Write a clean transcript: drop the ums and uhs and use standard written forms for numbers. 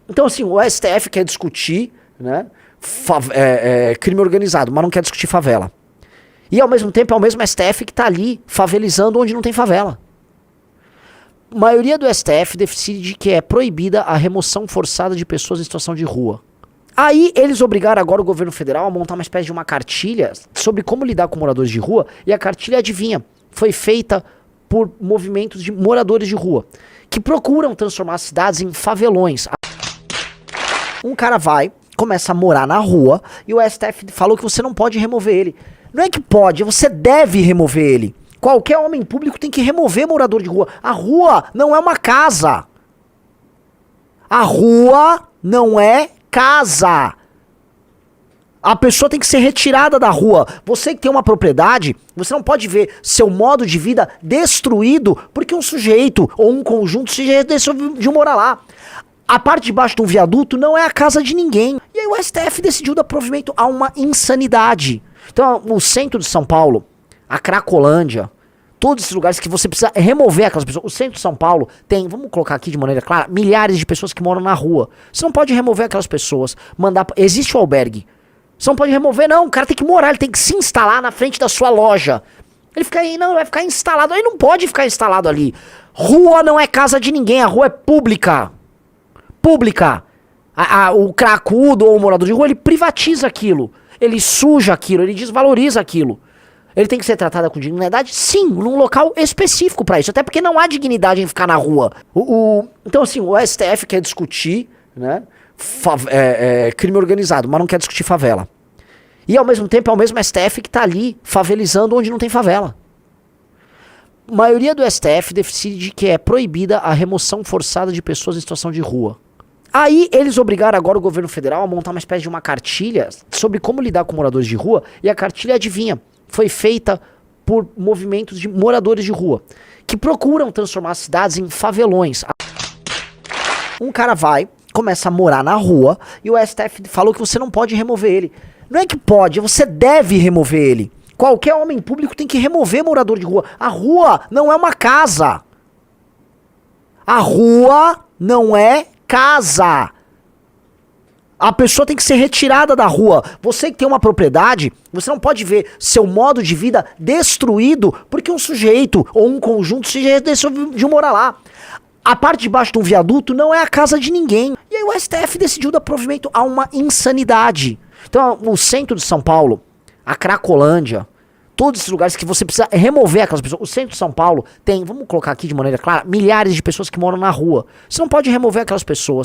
Então, assim, o STF quer discutir, né, crime organizado, mas não quer discutir favela. E, ao mesmo tempo, é o mesmo STF que tá ali favelizando onde não tem favela. A maioria do STF decide que é proibida a remoção forçada de pessoas em situação de rua. Aí, eles obrigaram agora o governo federal a montar uma espécie de uma cartilha sobre como lidar com moradores de rua, e a cartilha, adivinha, foi feita por movimentos de moradores de rua, que procuram transformar as cidades em favelões. Um cara vai, começa a morar na rua, e o STF falou que você não pode remover ele. Não é que pode, você deve remover ele. Qualquer homem público tem que remover morador de rua. A rua não é uma casa. A rua não é casa. A pessoa tem que ser retirada da rua. Você que tem uma propriedade, você não pode ver seu modo de vida destruído porque um sujeito ou um conjunto se decidiu morar lá. A parte de baixo de um viaduto não é a casa de ninguém. E aí o STF decidiu dar provimento a uma insanidade. Então, o centro de São Paulo, a Cracolândia, todos esses lugares que você precisa remover aquelas pessoas. O centro de São Paulo tem, vamos colocar aqui de maneira clara, milhares de pessoas que moram na rua. Você não pode remover aquelas pessoas, existe o albergue. Você não pode remover, não. O cara tem que morar, ele tem que se instalar na frente da sua loja. Ele fica aí, não, vai ficar instalado. Ele não pode ficar instalado ali. Rua não é casa de ninguém, a rua é pública. Pública. O cracudo ou o morador de rua, ele privatiza aquilo. Ele suja aquilo, ele desvaloriza aquilo. Ele tem que ser tratado com dignidade? Sim, num local específico pra isso. Até porque não há dignidade em ficar na rua. Então, assim, o STF quer discutir, né, crime organizado, mas não quer discutir favela. E, ao mesmo tempo, é o mesmo STF que tá ali favelizando onde não tem favela. A maioria do STF decide que é proibida a remoção forçada de pessoas em situação de rua. Aí, eles obrigaram agora o governo federal a montar uma espécie de uma cartilha sobre como lidar com moradores de rua, e a cartilha, adivinha, foi feita por movimentos de moradores de rua, que procuram transformar as cidades em favelões. Um cara vai, começa a morar na rua, e o STF falou que você não pode remover ele. Não é que pode, você deve remover ele. Qualquer homem público tem que remover morador de rua. A rua não é uma casa. A rua não é casa. A pessoa tem que ser retirada da rua. Você que tem uma propriedade, você não pode ver seu modo de vida destruído porque um sujeito ou um conjunto se decidiu morar lá. A parte de baixo de um viaduto não é a casa de ninguém. E aí o STF decidiu dar provimento a uma insanidade. Então, o centro de São Paulo, a Cracolândia, todos esses lugares que você precisa remover aquelas pessoas. O centro de São Paulo tem, vamos colocar aqui de maneira clara, milhares de pessoas que moram na rua. Você não pode remover aquelas pessoas.